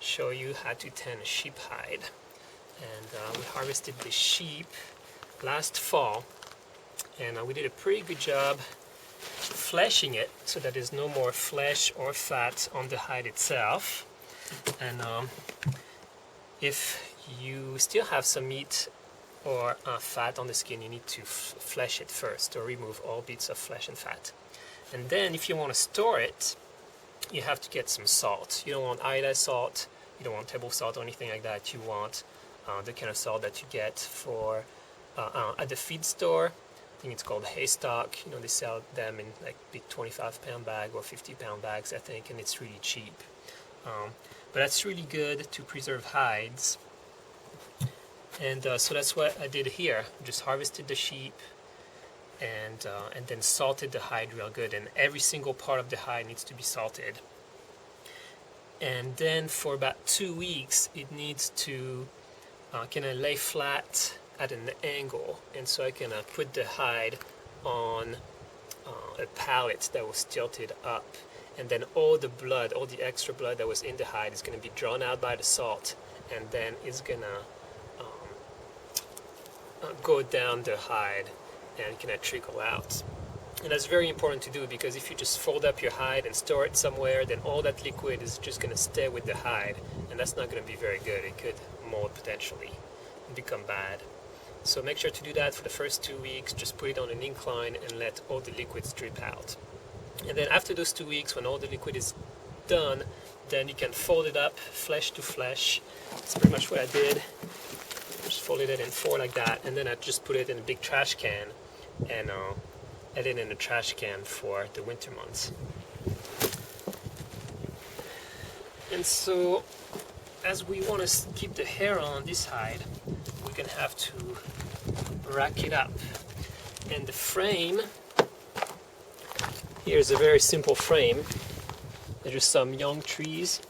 show you how to tan a sheep hide. And we harvested the sheep last fall, and we did a pretty good job fleshing it so that there's no more flesh or fat on the hide itself. And if you still have some meat or fat on the skin, you need to flesh it first, or remove all bits of flesh and fat. And then if you want to store it, you have to get some salt. You don't want iodized salt, you don't want table salt or anything like that. You want the kind of salt that you get for at the feed store. I think it's called Haystock. You know, they sell them in like big 25-pound bag or 50-pound bags, I think, and it's really cheap. But that's really good to preserve hides. And so that's what I did here. Just harvested the sheep and then salted the hide real good. And every single part of the hide needs to be salted. And then for about 2 weeks, it needs to kind of lay flat at an angle. And so I can put the hide on a pallet that was tilted up. And then all the blood, all the extra blood that was in the hide is going to be drawn out by the salt. And then it's going to go down the hide and kind of trickle out. And that's very important to do, because if you just fold up your hide and store it somewhere, then all that liquid is just going to stay with the hide, and that's not going to be very good. It could mold potentially and become bad. So make sure to do that for the first 2 weeks. Just put it on an incline and let all the liquids drip out. And then after those 2 weeks, when all the liquid is done, then you can fold it up flesh to flesh. That's pretty much what I did. Just folded it in 4 like that, and then I just put it in a big trash can and add it in a trash can for the winter months. And so, as we want to keep the hair on this hide, we're going to have to rack it up. And the frame, here's a very simple frame. There's just some young trees,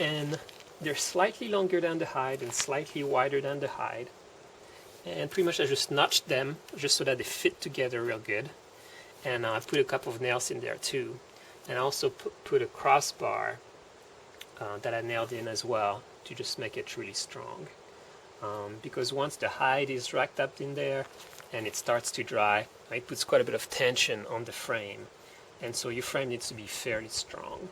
and they're slightly longer than the hide and slightly wider than the hide. And pretty much I just notched them just so that they fit together real good. And I put a couple of nails in there too. And I also put a crossbar that I nailed in as well to just make it really strong. Because once the hide is racked up in there and it starts to dry, it puts quite a bit of tension on the frame. And so your frame needs to be fairly strong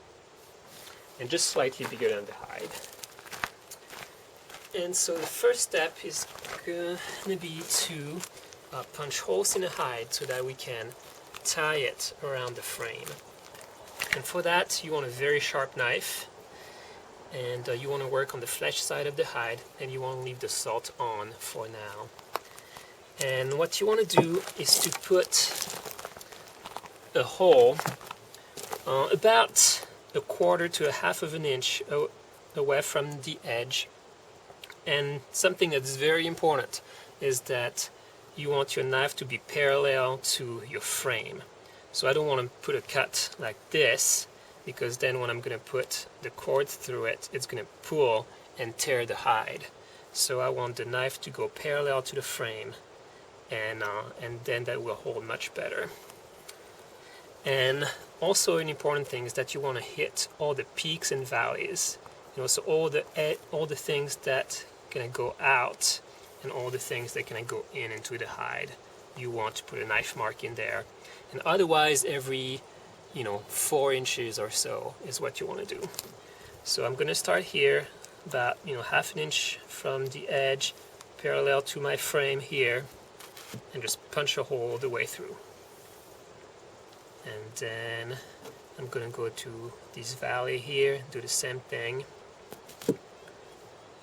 and just slightly bigger than the hide. And so the first step is going to be to punch holes in the hide so that we can tie it around the frame. And for that, you want a very sharp knife, and you want to work on the flesh side of the hide, and you want to leave the salt on for now. And what you want to do is to put a hole about 1/4 to 1/2 of an inch away from the edge. And something that's very important is that you want your knife to be parallel to your frame. So I don't want to put a cut like this, because then when I'm going to put the cord through it, it's going to pull and tear the hide. So I want the knife to go parallel to the frame, and then that will hold much better. And also an important thing is that you want to hit all the peaks and valleys. You know, so all the things that gonna go out and all the things that can go in into the hide, you want to put a knife mark in there. And otherwise, every 4 inches or so is what you want to do. So I'm gonna start here about 1/2 inch from the edge, parallel to my frame here, and just punch a hole the way through. And then I'm gonna go to this valley here, do the same thing.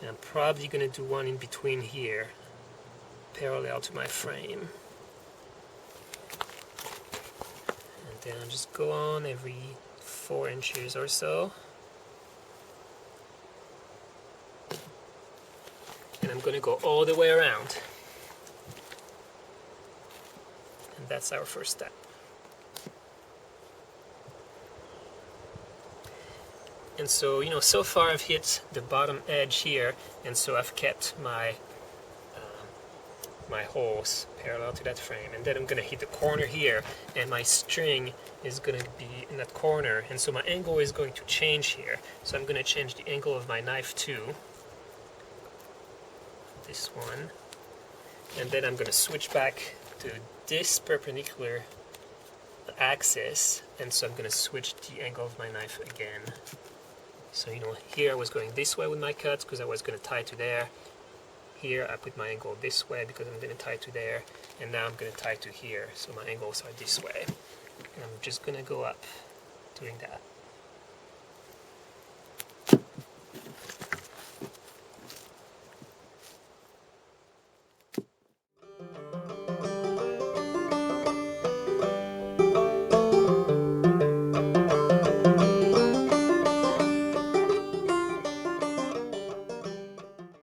And I'm probably going to do one in between here, parallel to my frame. And then I'll just go on every 4 inches or so. And I'm going to go all the way around. And that's our first step. And so, so far I've hit the bottom edge here, and so I've kept my my holes parallel to that frame, and then I'm gonna hit the corner here, and my string is gonna be in that corner, and so my angle is going to change here. So I'm gonna change the angle of my knife too, this one, and then I'm gonna switch back to this perpendicular axis, and so I'm gonna switch the angle of my knife again. So here I was going this way with my cuts because I was gonna tie to there. Here I put my angle this way because I'm going to tie to there, and now I'm going to tie to here, so my angles are this way. And I'm just going to go up doing that.